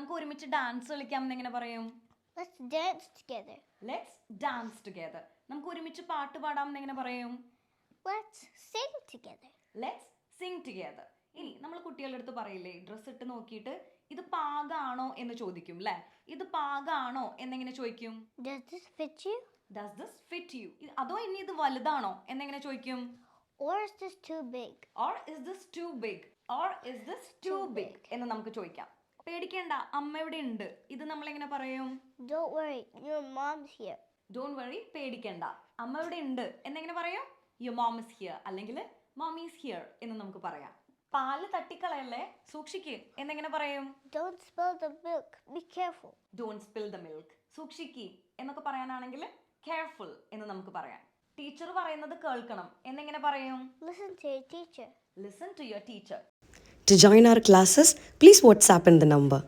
നമുക്ക് ഒരുമിച്ച് ഡാൻസ് കളിക്കാം എന്നെങ്ങനെ പറയും? Let's dance together. Let's dance together. നമുക്ക് ഒരുമിച്ച് പാട്ട് പാടാം എന്നെങ്ങനെ പറയും? Let's sing together. Let's sing together. ഇനി നമ്മൾ കുട്ടികളുടെ അടുത്ത് പറയില്ലേ, ഡ്രസ്സ് ഇട്ട് നോക്കിയിട്ട് ഇത് പാകാണോ എന്ന് ചോദിക്കും അല്ലേ? ഇത് പാകാണോ എന്നെങ്ങനെ ചോദിക്കും? Does this fit you? Does this fit you? അതോ ഇനി ഇത് വലുതാണോ എന്നെങ്ങനെ ചോദിക്കും? Or is this too big? Or is this too big? Or is this too big? എന്ന് നമുക്ക് ചോദിക്കാം. പേടിക്കേണ്ട, അമ്മ ഇവിടെ ഉണ്ട്. ഇത് നമ്മൾ എങ്ങനെ പറയും? Don't worry, your mom's here. Don't worry, പേടിക്കേണ്ട, അമ്മ ഇവിടെ ഉണ്ട് എന്നെങ്ങനെ പറയും? Your mom is here അല്ലെങ്കിൽ mommy is here എന്ന് നമുക്ക് പറയാം. പാല് തട്ടിക്കളയല്ലേ, സൂക്ഷിക്ക് എന്നെങ്ങനെ പറയും? Don't spill the milk. Be careful. Don't spill the milk. സൂക്ഷിക്ക് എന്നൊക്കെ പറയാനാണെങ്കിൽ careful എന്ന് നമുക്ക് പറയാം. ടീച്ചർ പറയുന്നത് കേൾക്കണം എന്നെങ്ങനെ പറയും? Listen to your teacher. Listen to your teacher. To join our classes, please WhatsApp in the number